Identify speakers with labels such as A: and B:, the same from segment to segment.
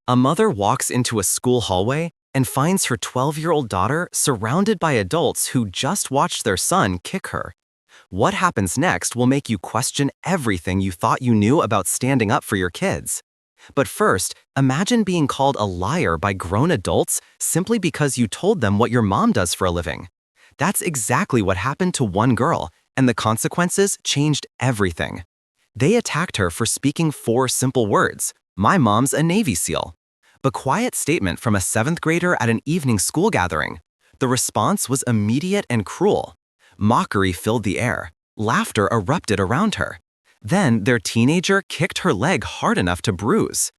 A: A mother walks into a school hallway and finds her 12-year-old daughter surrounded by adults who just watched their son kick her. What happens next will make you question everything you thought you knew about standing up for your kids. But first, imagine being called a liar by grown adults simply because you told them what your mom does for a living. That's exactly what happened to one girl, and the consequences changed everything. They attacked her for speaking 4 simple words: "My mom's a Navy SEAL." A quiet statement from a 7th grader at an evening school gathering. The response was immediate and cruel. Mockery filled the air. Laughter erupted around her. Then their teenager kicked her leg hard enough to bruise.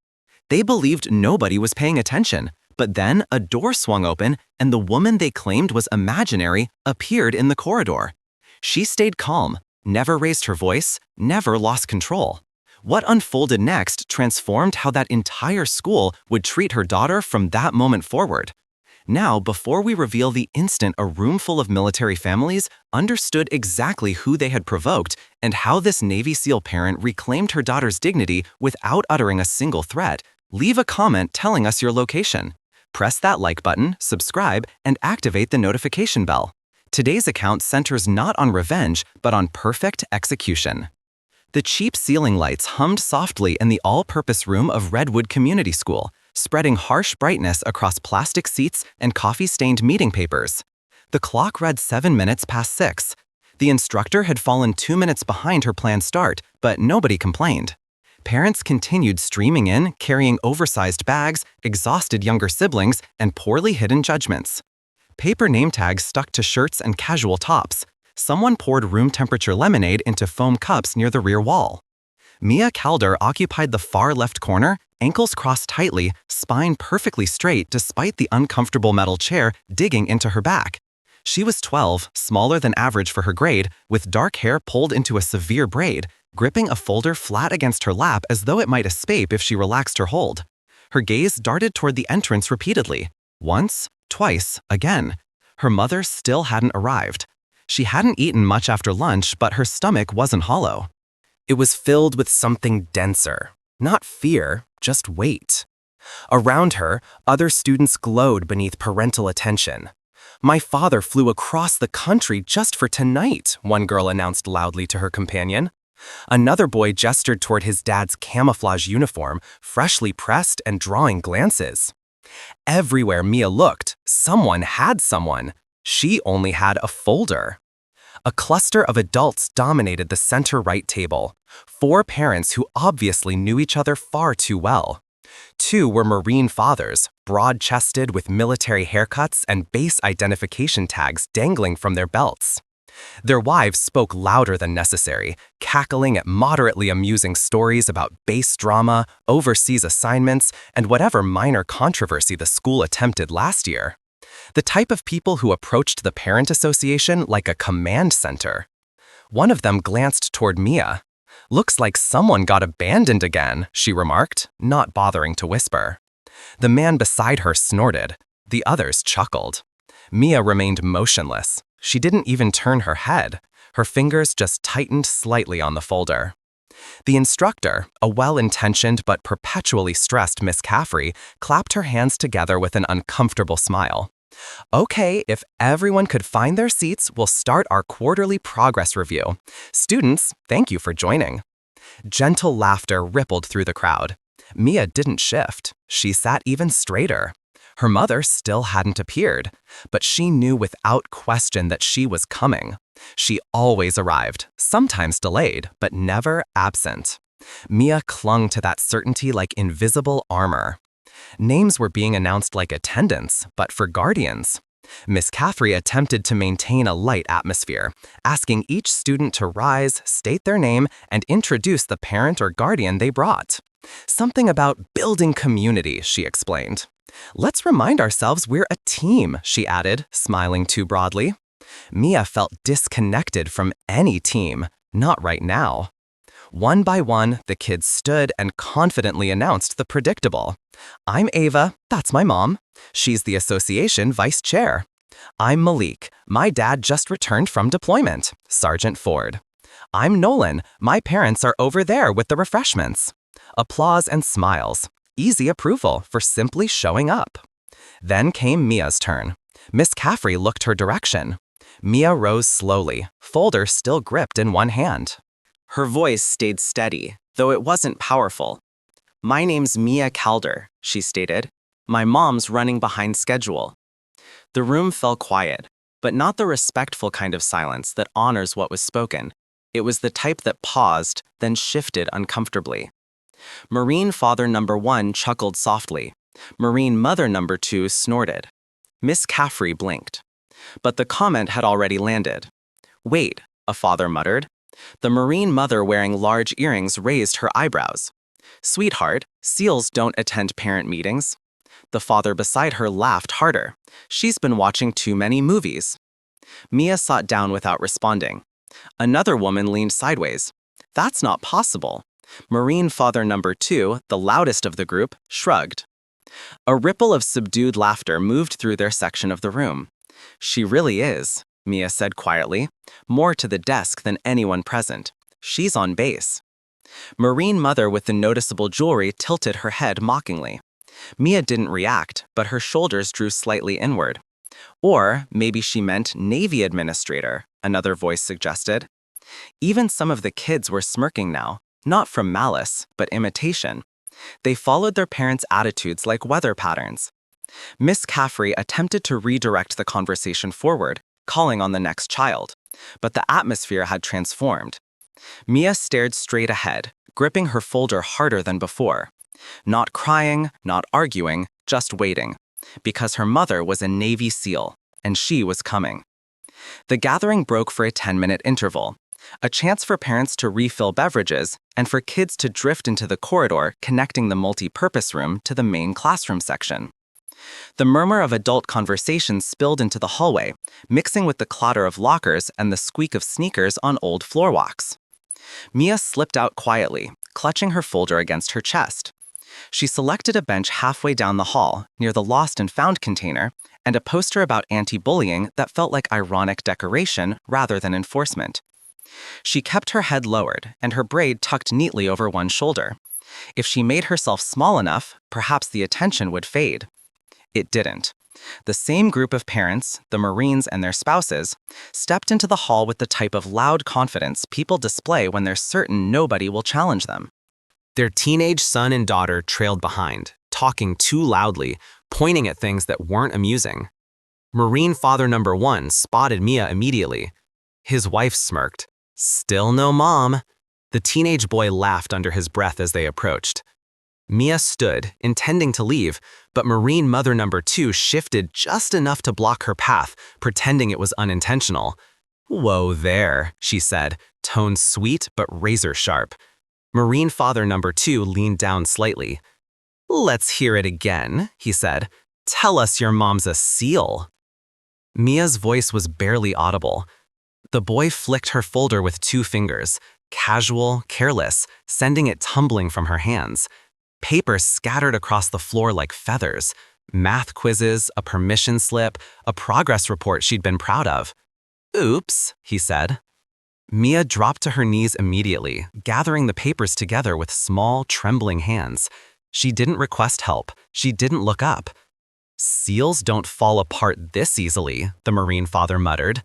A: They believed nobody was paying attention, but then a door swung open and the woman they claimed was imaginary appeared in the corridor. She stayed calm, never raised her voice, never lost control. What unfolded next transformed how that entire school would treat her daughter from that moment forward. Now, before we reveal the instant a room full of military families understood exactly who they had provoked and how this Navy SEAL parent reclaimed her daughter's dignity without uttering a single threat, leave a comment telling us your location. Press that like button, subscribe, and activate the notification bell. Today's account centers not on revenge, but on perfect execution. The cheap ceiling lights hummed softly in the all-purpose room of Redwood Community School, spreading harsh brightness across plastic seats and coffee-stained meeting papers. The clock read 7 minutes past 6. The instructor had fallen 2 minutes behind her planned start, but nobody complained. Parents continued streaming in, carrying oversized bags, exhausted younger siblings, and poorly hidden judgments. Paper name tags stuck to shirts and casual tops. Someone poured room-temperature lemonade into foam cups near the rear wall. Mia Calder occupied the far left corner, ankles crossed tightly, spine perfectly straight despite the uncomfortable metal chair digging into her back. She was 12, smaller than average for her grade, with dark hair pulled into a severe braid, gripping a folder flat against her lap as though it might escape if she relaxed her hold. Her gaze darted toward the entrance repeatedly. Once, twice, again. Her mother still hadn't arrived. She hadn't eaten much after lunch, but her stomach wasn't hollow. It was filled with something denser. Not fear, just weight. Around her, other students glowed beneath parental attention. "My father flew across the country just for tonight," one girl announced loudly to her companion. Another boy gestured toward his dad's camouflage uniform, freshly pressed and drawing glances. Everywhere Mia looked, someone had someone. She only had a folder. A cluster of adults dominated the center-right table. 4 parents who obviously knew each other far too well. 2 were Marine fathers, broad-chested with military haircuts and base identification tags dangling from their belts. Their wives spoke louder than necessary, cackling at moderately amusing stories about base drama, overseas assignments, and whatever minor controversy the school attempted last year. The type of people who approached the parent association like a command center. One of them glanced toward Mia. "Looks like someone got abandoned again," she remarked, not bothering to whisper. The man beside her snorted. The others chuckled. Mia remained motionless. She didn't even turn her head. Her fingers just tightened slightly on the folder. The instructor, a well-intentioned but perpetually stressed Miss Caffrey, clapped her hands together with an uncomfortable smile. "Okay, if everyone could find their seats, we'll start our quarterly progress review. Students, thank you for joining." Gentle laughter rippled through the crowd. Mia didn't shift. She sat even straighter. Her mother still hadn't appeared, but she knew without question that she was coming. She always arrived, sometimes delayed, but never absent. Mia clung to that certainty like invisible armor. Names were being announced like attendance, but for guardians. Miss Caffrey attempted to maintain a light atmosphere, asking each student to rise, state their name, and introduce the parent or guardian they brought. "Something about building community," she explained. "Let's remind ourselves we're a team," she added, smiling too broadly. Mia felt disconnected from any team, not right now. One by one, the kids stood and confidently announced the predictable. "I'm Ava, that's my mom. She's the association vice chair. I'm Malik, my dad just returned from deployment, Sergeant Ford. I'm Nolan, my parents are over there with the refreshments." Applause and smiles. Easy approval for simply showing up. Then came Mia's turn. Miss Caffrey looked her direction. Mia rose slowly, folder still gripped in one hand. Her voice stayed steady, though it wasn't powerful. "My name's Mia Calder," she stated. "My mom's running behind schedule." The room fell quiet, but not the respectful kind of silence that honors what was spoken. It was the type that paused, then shifted uncomfortably. Marine father number 1 chuckled softly. Marine mother number 2 snorted. Miss Caffrey blinked. But the comment had already landed. "Wait," a father muttered. The Marine mother wearing large earrings raised her eyebrows. "Sweetheart, SEALs don't attend parent meetings." The father beside her laughed harder. "She's been watching too many movies." Mia sat down without responding. Another woman leaned sideways. "That's not possible." Marine father number 2, the loudest of the group, shrugged. A ripple of subdued laughter moved through their section of the room. "She really is," Mia said quietly, more to the desk than anyone present. "She's on base." Marine mother with the noticeable jewelry tilted her head mockingly. Mia didn't react, but her shoulders drew slightly inward. "Or maybe she meant Navy administrator," another voice suggested. Even some of the kids were smirking now, not from malice, but imitation. They followed their parents' attitudes like weather patterns. Miss Caffrey attempted to redirect the conversation forward, calling on the next child, but the atmosphere had transformed. Mia stared straight ahead, gripping her folder harder than before. Not crying, not arguing, just waiting, because her mother was a Navy SEAL, and she was coming. The gathering broke for a 10-minute interval, a chance for parents to refill beverages and for kids to drift into the corridor connecting the multi-purpose room to the main classroom section. The murmur of adult conversation spilled into the hallway, mixing with the clatter of lockers and the squeak of sneakers on old floor walks. Mia slipped out quietly, clutching her folder against her chest. She selected a bench halfway down the hall, near the lost and found container, and a poster about anti-bullying that felt like ironic decoration rather than enforcement. She kept her head lowered and her braid tucked neatly over one shoulder. If she made herself small enough, perhaps the attention would fade. It didn't. The same group of parents, the Marines and their spouses, stepped into the hall with the type of loud confidence people display when they're certain nobody will challenge them. Their teenage son and daughter trailed behind, talking too loudly, pointing at things that weren't amusing. Marine father number 1 spotted Mia immediately. His wife smirked. "Still no mom." The teenage boy laughed under his breath as they approached. Mia stood, intending to leave, but Marine mother number 2 shifted just enough to block her path, pretending it was unintentional. "Whoa there," she said, tone sweet but razor sharp. Marine father number 2 leaned down slightly. "Let's hear it again," he said. "Tell us your mom's a SEAL." Mia's voice was barely audible. The boy flicked her folder with 2 fingers, casual, careless, sending it tumbling from her hands. Paper scattered across the floor like feathers. Math quizzes, a permission slip, a progress report she'd been proud of. "Oops," he said. Mia dropped to her knees immediately, gathering the papers together with small, trembling hands. She didn't request help. She didn't look up. "SEALs don't fall apart this easily," the Marine father muttered.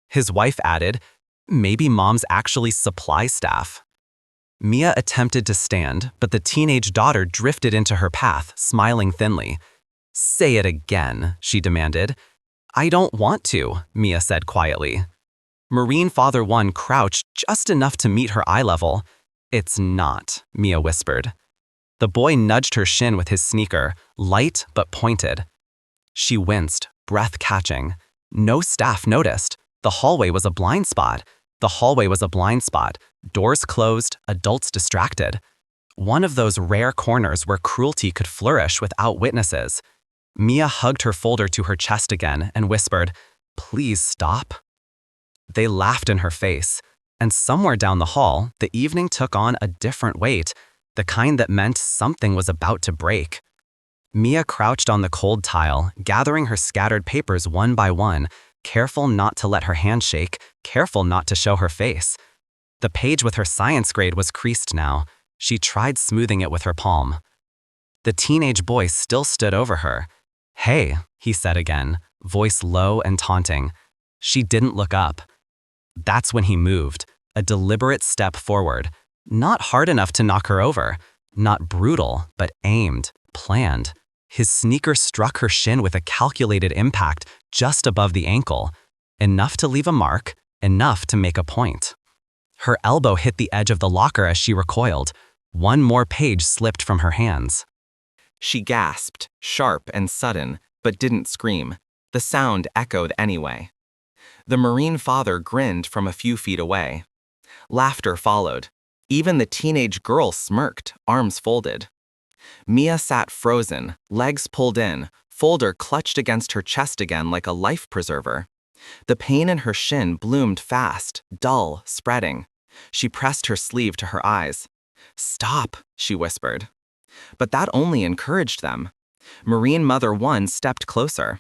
A: His wife added, "Maybe mom's actually supply staff." Mia attempted to stand, but the teenage daughter drifted into her path, smiling thinly. "Say it again," she demanded. "I don't want to," Mia said quietly. Marine father 1 crouched just enough to meet her eye level. "It's not," Mia whispered. The boy nudged her shin with his sneaker, light but pointed. She winced, breath catching. No staff noticed. The hallway was a blind spot. The hallway was a blind spot. Doors closed, adults distracted. One of those rare corners where cruelty could flourish without witnesses. Mia hugged her folder to her chest again and whispered, "Please stop." They laughed in her face, and somewhere down the hall, the evening took on a different weight, the kind that meant something was about to break. Mia crouched on the cold tile, gathering her scattered papers one by one, careful not to let her hand shake, careful not to show her face. The page with her science grade was creased now. She tried smoothing it with her palm. The teenage boy still stood over her. "Hey," he said again, voice low and taunting. She didn't look up. That's when he moved, a deliberate step forward. Not hard enough to knock her over. Not brutal, but aimed, planned. His sneaker struck her shin with a calculated impact just above the ankle. Enough to leave a mark, enough to make a point. Her elbow hit the edge of the locker as she recoiled. One more page slipped from her hands. She gasped, sharp and sudden, but didn't scream. The sound echoed anyway. The Marine father grinned from a few feet away. Laughter followed. Even the teenage girl smirked, arms folded. Mia sat frozen, legs pulled in, folder clutched against her chest again like a life preserver. The pain in her shin bloomed fast, dull, spreading. She pressed her sleeve to her eyes. "Stop," she whispered. But that only encouraged them. Marine Mother 1 stepped closer.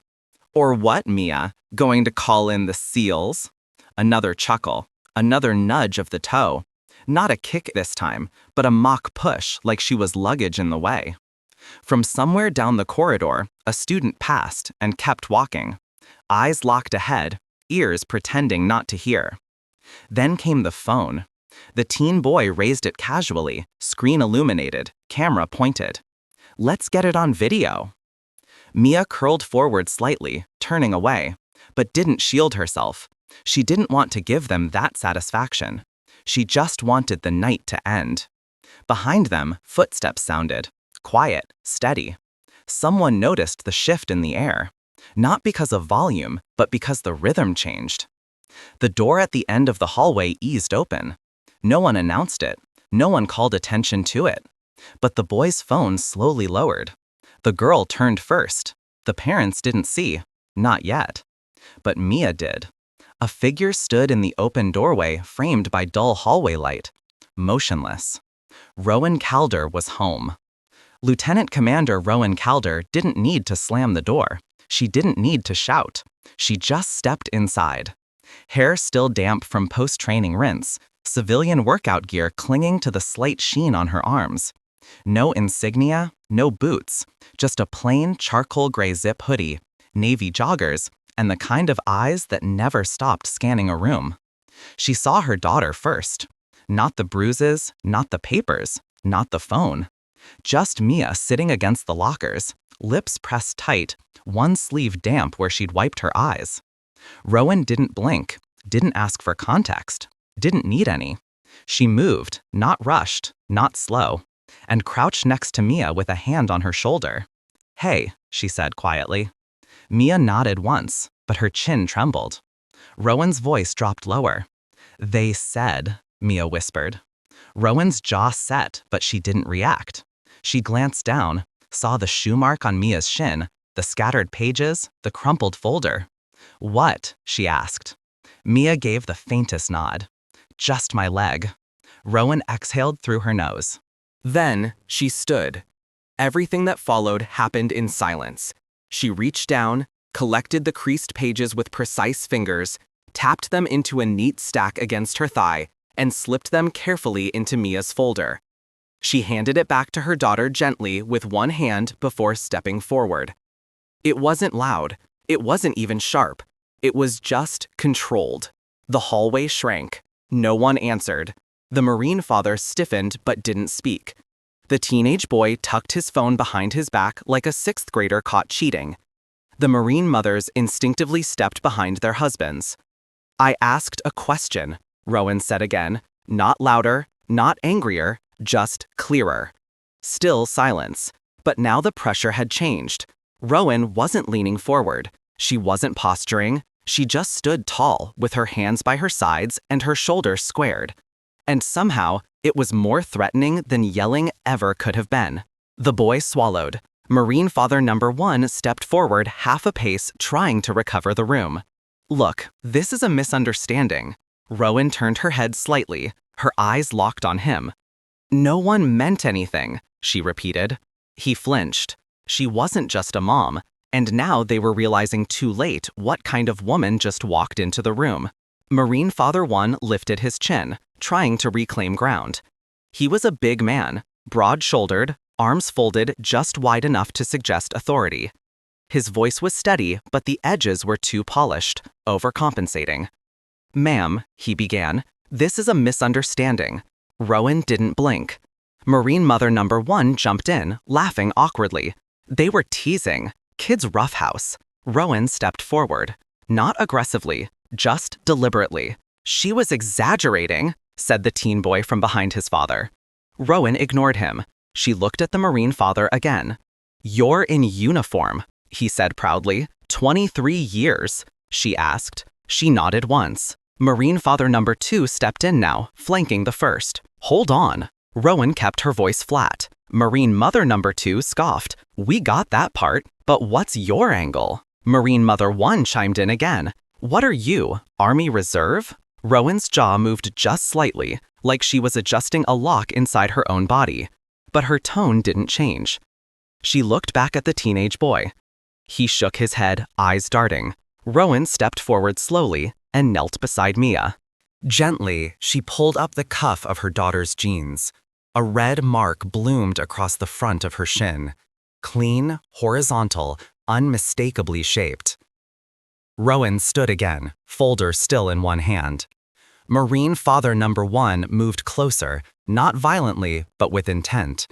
A: "Or what, Mia? Going to call in the SEALs?" Another chuckle, another nudge of the toe. Not a kick this time, but a mock push like she was luggage in the way. From somewhere down the corridor, a student passed and kept walking. Eyes locked ahead, ears pretending not to hear. Then came the phone. The teen boy raised it casually, screen illuminated, camera pointed. "Let's get it on video." Mia curled forward slightly, turning away, but didn't shield herself. She didn't want to give them that satisfaction. She just wanted the night to end. Behind them, footsteps sounded. Quiet, steady. Someone noticed the shift in the air. Not because of volume, but because the rhythm changed. The door at the end of the hallway eased open. No one announced it. No one called attention to it. But the boy's phone slowly lowered. The girl turned first. The parents didn't see. Not yet. But Mia did. A figure stood in the open doorway framed by dull hallway light. Motionless. Rowan Calder was home. Lieutenant Commander Rowan Calder didn't need to slam the door. She didn't need to shout. She just stepped inside. Hair still damp from post-training rinse, civilian workout gear clinging to the slight sheen on her arms. No insignia, no boots, just a plain charcoal gray zip hoodie, navy joggers, and the kind of eyes that never stopped scanning a room. She saw her daughter first. Not the bruises, not the papers, not the phone. Just Mia sitting against the lockers, lips pressed tight, one sleeve damp where she'd wiped her eyes. Rowan didn't blink, didn't ask for context, didn't need any. She moved, not rushed, not slow, and crouched next to Mia with a hand on her shoulder. "Hey," she said quietly. Mia nodded once, but her chin trembled. Rowan's voice dropped lower. "They said," Mia whispered. Rowan's jaw set, but she didn't react. She glanced down, saw the shoe mark on Mia's shin, the scattered pages, the crumpled folder. "What?" she asked. Mia gave the faintest nod. "Just my leg." Rowan exhaled through her nose. Then she stood. Everything that followed happened in silence. She reached down, collected the creased pages with precise fingers, tapped them into a neat stack against her thigh, and slipped them carefully into Mia's folder. She handed it back to her daughter gently with one hand before stepping forward. It wasn't loud. It wasn't even sharp. It was just controlled. The hallway shrank. No one answered. The Marine father stiffened but didn't speak. The teenage boy tucked his phone behind his back like a sixth grader caught cheating. The Marine mothers instinctively stepped behind their husbands. "I asked a question," Rowan said again, not louder, not angrier, just clearer. Still silence, but now the pressure had changed. Rowan wasn't leaning forward. She wasn't posturing. She just stood tall, with her hands by her sides and her shoulders squared. And somehow, it was more threatening than yelling ever could have been. The boy swallowed. Marine father number 1 stepped forward half a pace, trying to recover the room. "Look, this is a misunderstanding." Rowan turned her head slightly, her eyes locked on him. "No one meant anything," she repeated. He flinched. She wasn't just a mom, and now they were realizing too late what kind of woman just walked into the room. Marine father 1 lifted his chin, trying to reclaim ground. He was a big man, broad-shouldered, arms folded just wide enough to suggest authority. His voice was steady, but the edges were too polished, overcompensating. "Ma'am," he began, "this is a misunderstanding." Rowan didn't blink. Marine Mother number 1 jumped in, laughing awkwardly. They were teasing. Kids' roughhouse. Rowan stepped forward. Not aggressively, just deliberately. "She was exaggerating," said the teen boy from behind his father. Rowan ignored him. She looked at the Marine father again. "You're in uniform," he said proudly. 23 years, she asked. She nodded once. Marine father number 2 stepped in now, flanking the first. "Hold on." Rowan kept her voice flat. Marine Mother number 2 scoffed. "We got that part, but what's your angle?" Marine Mother 1 chimed in again. "What are you, Army Reserve?" Rowan's jaw moved just slightly, like she was adjusting a lock inside her own body. But her tone didn't change. She looked back at the teenage boy. He shook his head, eyes darting. Rowan stepped forward slowly and knelt beside Mia. Gently, she pulled up the cuff of her daughter's jeans. A red mark bloomed across the front of her shin. Clean, horizontal, unmistakably shaped. Rowan stood again, folder still in one hand. Marine father number 1 moved closer, not violently, but with intent.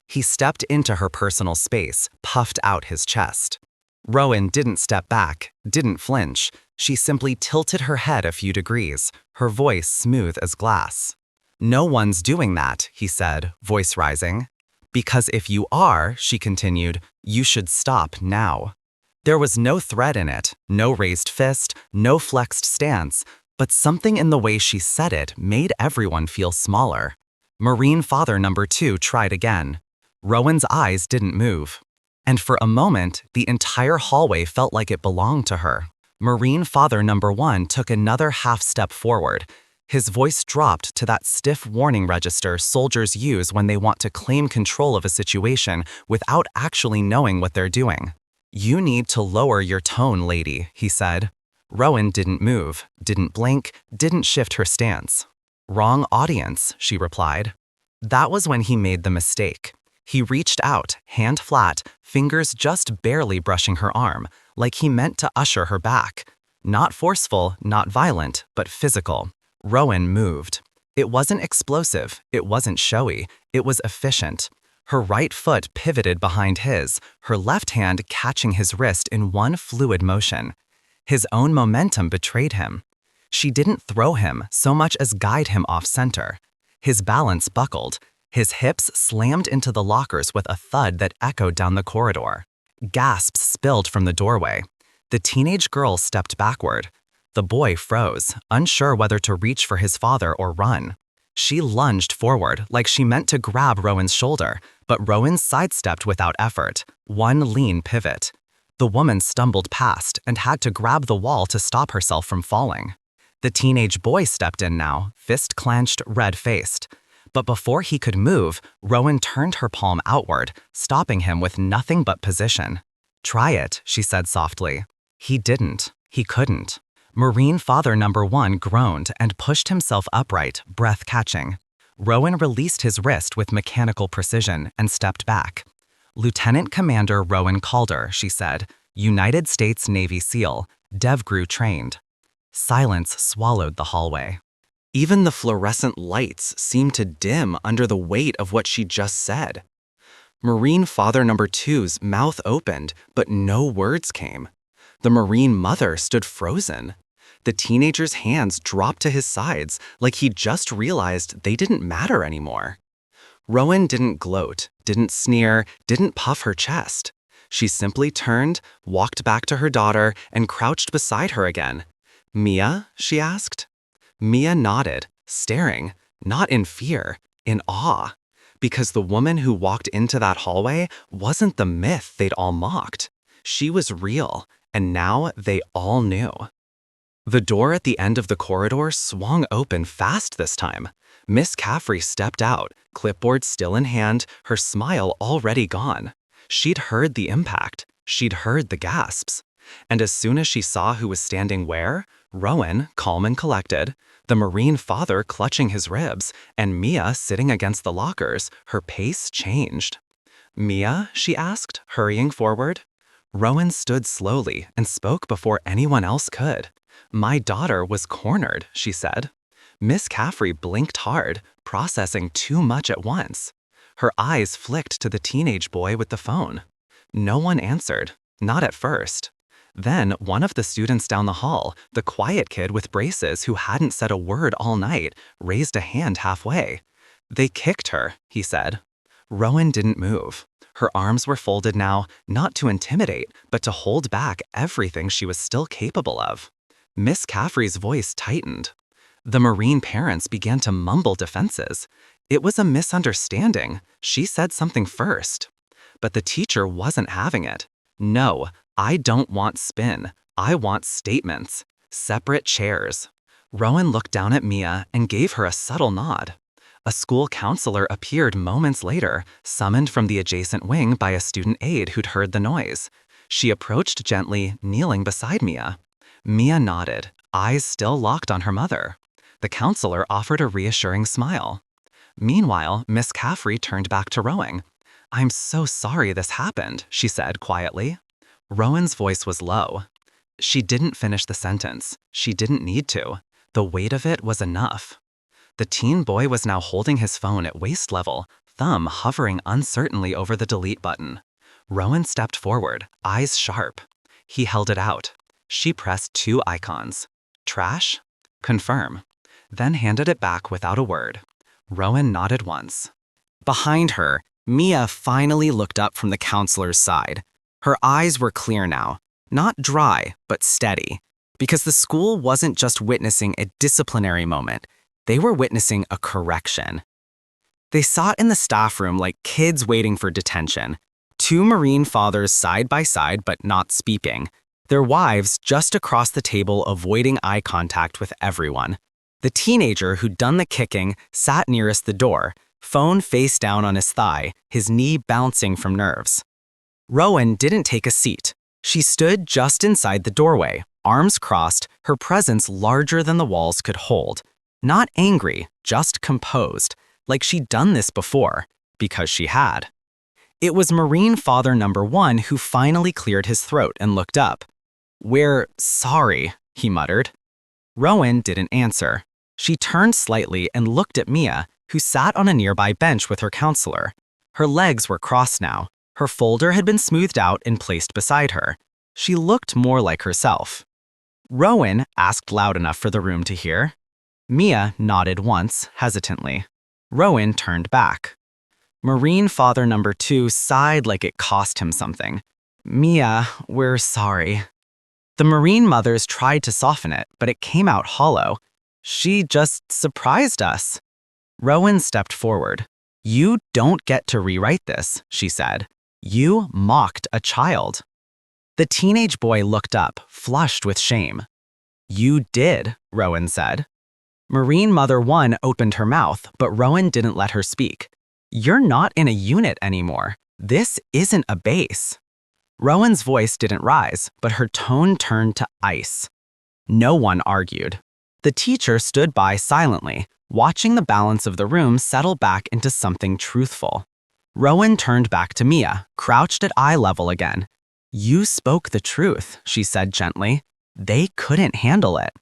A: He stepped into her personal space, puffed out his chest. Rowan didn't step back, didn't flinch. She simply tilted her head a few degrees, her voice smooth as glass. "No one's doing that," he said, voice rising. "Because if you are," she continued, "you should stop now." There was no threat in it, no raised fist, no flexed stance, but something in the way she said it made everyone feel smaller. Marine father number 2 tried again. Rowan's eyes didn't move. And for a moment, the entire hallway felt like it belonged to her. Marine father number 1 took another half step forward. His voice dropped to that stiff warning register soldiers use when they want to claim control of a situation without actually knowing what they're doing. "You need to lower your tone, lady," he said. Rowan didn't move, didn't blink, didn't shift her stance. "Wrong audience," she replied. That was when he made the mistake. He reached out, hand flat, fingers just barely brushing her arm, like he meant to usher her back. Not forceful, not violent, but physical. Rowan moved. It wasn't explosive, it wasn't showy, it was efficient. Her right foot pivoted behind his, her left hand catching his wrist in one fluid motion. His own momentum betrayed him. She didn't throw him so much as guide him off-center. His balance buckled. His hips slammed into the lockers with a thud that echoed down the corridor. Gasps spilled from the doorway. The teenage girl stepped backward. The boy froze, unsure whether to reach for his father or run. She lunged forward like she meant to grab Rowan's shoulder, but Rowan sidestepped without effort, one lean pivot. The woman stumbled past and had to grab the wall to stop herself from falling. The teenage boy stepped in now, fist clenched, red-faced. But before he could move, Rowan turned her palm outward, stopping him with nothing but position. "Try it," she said softly. He didn't. He couldn't. Marine father number 1 groaned and pushed himself upright, breath catching. Rowan released his wrist with mechanical precision and stepped back. "Lieutenant Commander Rowan Calder," she said, "United States Navy SEAL, DevGru trained." Silence swallowed the hallway. Even the fluorescent lights seemed to dim under the weight of what she just said. Marine father number 2's mouth opened, but no words came. The Marine mother stood frozen. The teenager's hands dropped to his sides like he just realized they didn't matter anymore. Rowan didn't gloat, didn't sneer, didn't puff her chest. She simply turned, walked back to her daughter, and crouched beside her again. "Mia?" she asked. Mia nodded, staring, not in fear, in awe, because the woman who walked into that hallway wasn't the myth they'd all mocked. She was real, and now they all knew. The door at the end of the corridor swung open fast this time. Miss Caffrey stepped out, clipboard still in hand, her smile already gone. She'd heard the impact. She'd heard the gasps. And as soon as she saw who was standing where, Rowan, calm and collected, the Marine father clutching his ribs, and Mia sitting against the lockers, her pace changed. Mia? She asked, hurrying forward. Rowan stood slowly and spoke before anyone else could. My daughter was cornered, she said. Miss Caffrey blinked hard, processing too much at once. Her eyes flicked to the teenage boy with the phone. No one answered, not at first. Then one of the students down the hall, the quiet kid with braces who hadn't said a word all night, raised a hand halfway. They kicked her, he said. Rowan didn't move. Her arms were folded now, not to intimidate, but to hold back everything she was still capable of. Miss Caffrey's voice tightened. The Marine parents began to mumble defenses. It was a misunderstanding. She said something first. But the teacher wasn't having it. No, I don't want spin. I want statements. Separate chairs. Rowan looked down at Mia and gave her a subtle nod. A school counselor appeared moments later, summoned from the adjacent wing by a student aide who'd heard the noise. She approached gently, kneeling beside Mia. Mia nodded, eyes still locked on her mother. The counselor offered a reassuring smile. Meanwhile, Miss Caffrey turned back to Rowan. "I'm so sorry this happened," she said quietly. Rowan's voice was low. She didn't finish the sentence. She didn't need to. The weight of it was enough. The teen boy was now holding his phone at waist level, thumb hovering uncertainly over the delete button. Rowan stepped forward, eyes sharp. He held it out. She pressed 2 icons. Trash? Confirm. Then handed it back without a word. Rowan nodded once. Behind her, Mia finally looked up from the counselor's side. Her eyes were clear now, not dry, but steady, because the school wasn't just witnessing a disciplinary moment. They were witnessing a correction. They sat in the staff room like kids waiting for detention. 2 Marine fathers side by side but not speaking. Their wives just across the table avoiding eye contact with everyone. The teenager who'd done the kicking sat nearest the door, phone face down on his thigh, his knee bouncing from nerves. Rowan didn't take a seat. She stood just inside the doorway, arms crossed, her presence larger than the walls could hold. Not angry, just composed, like she'd done this before, because she had. It was Marine Father number 1 who finally cleared his throat and looked up. "We're sorry," he muttered. Rowan didn't answer. She turned slightly and looked at Mia, who sat on a nearby bench with her counselor. Her legs were crossed now. Her folder had been smoothed out and placed beside her. She looked more like herself. Rowan asked loud enough for the room to hear. Mia nodded once, hesitantly. Rowan turned back. Marine Father number 2 sighed like it cost him something. "Mia, we're sorry." The Marine mothers tried to soften it, but it came out hollow. "She just surprised us." Rowan stepped forward. "You don't get to rewrite this," she said. "You mocked a child." The teenage boy looked up, flushed with shame. "You did," Rowan said. Marine Mother 1 opened her mouth, but Rowan didn't let her speak. "You're not in a unit anymore. This isn't a base." Rowan's voice didn't rise, but her tone turned to ice. No one argued. The teacher stood by silently, watching the balance of the room settle back into something truthful. Rowan turned back to Mia, crouched at eye level again. "You spoke the truth," she said gently. "They couldn't handle it."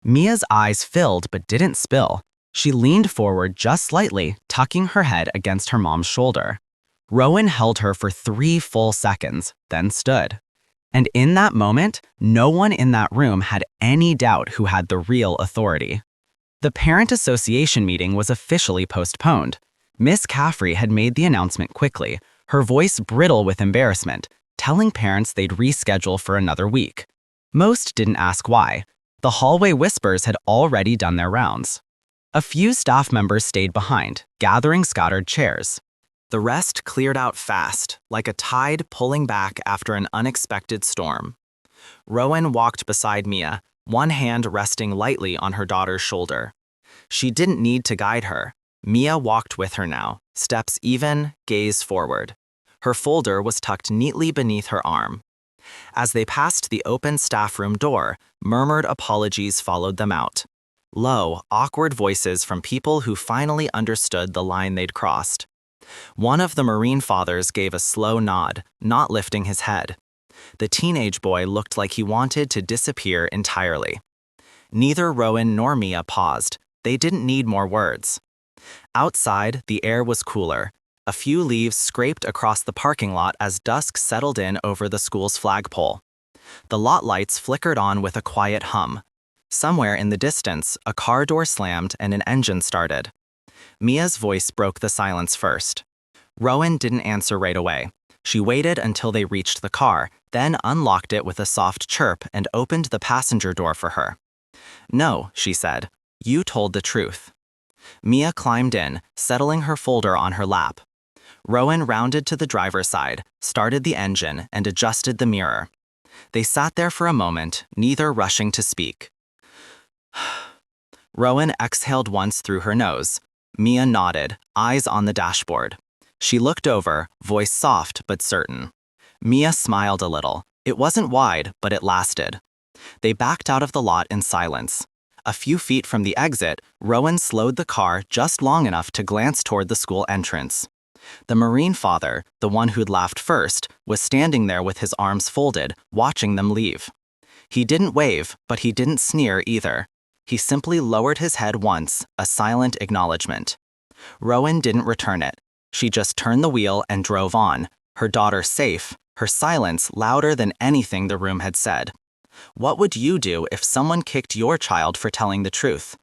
A: Mia's eyes filled but didn't spill. She leaned forward just slightly, tucking her head against her mom's shoulder. Rowan held her for 3 full seconds, then stood. And in that moment, no one in that room had any doubt who had the real authority. The parent association meeting was officially postponed. Miss Caffrey had made the announcement quickly, her voice brittle with embarrassment, telling parents they'd reschedule for another week. Most didn't ask why. The hallway whispers had already done their rounds. A few staff members stayed behind, gathering scattered chairs. The rest cleared out fast, like a tide pulling back after an unexpected storm. Rowan walked beside Mia, one hand resting lightly on her daughter's shoulder. She didn't need to guide her. Mia walked with her now, steps even, gaze forward. Her folder was tucked neatly beneath her arm. As they passed the open staff room door, murmured apologies followed them out. Low, awkward voices from people who finally understood the line they'd crossed. One of the Marine fathers gave a slow nod, not lifting his head. The teenage boy looked like he wanted to disappear entirely. Neither Rowan nor Mia paused. They didn't need more words. Outside, the air was cooler. A few leaves scraped across the parking lot as dusk settled in over the school's flagpole. The lot lights flickered on with a quiet hum. Somewhere in the distance, a car door slammed and an engine started. Mia's voice broke the silence first. Rowan didn't answer right away. She waited until they reached the car, then unlocked it with a soft chirp and opened the passenger door for her. "No," she said. "You told the truth." Mia climbed in, settling her folder on her lap. Rowan rounded to the driver's side, started the engine, and adjusted the mirror. They sat there for a moment, neither rushing to speak. Rowan exhaled once through her nose. Mia nodded, eyes on the dashboard. She looked over, voice soft but certain. Mia smiled a little. It wasn't wide, but it lasted. They backed out of the lot in silence. A few feet from the exit, Rowan slowed the car just long enough to glance toward the school entrance. The Marine father, the one who'd laughed first, was standing there with his arms folded, watching them leave. He didn't wave, but he didn't sneer either. He simply lowered his head once, a silent acknowledgement. Rowan didn't return it. She just turned the wheel and drove on, her daughter safe, her silence louder than anything the room had said. What would you do if someone kicked your child for telling the truth?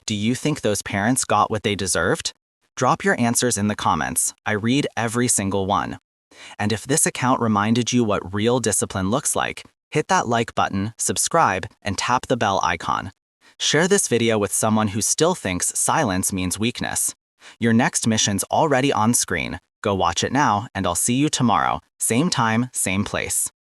A: Do you think those parents got what they deserved? Drop your answers in the comments. I read every single one. And if this account reminded you what real discipline looks like, hit that like button, subscribe, and tap the bell icon. Share this video with someone who still thinks silence means weakness. Your next mission's already on screen. Go watch it now, and I'll see you tomorrow. Same time, same place.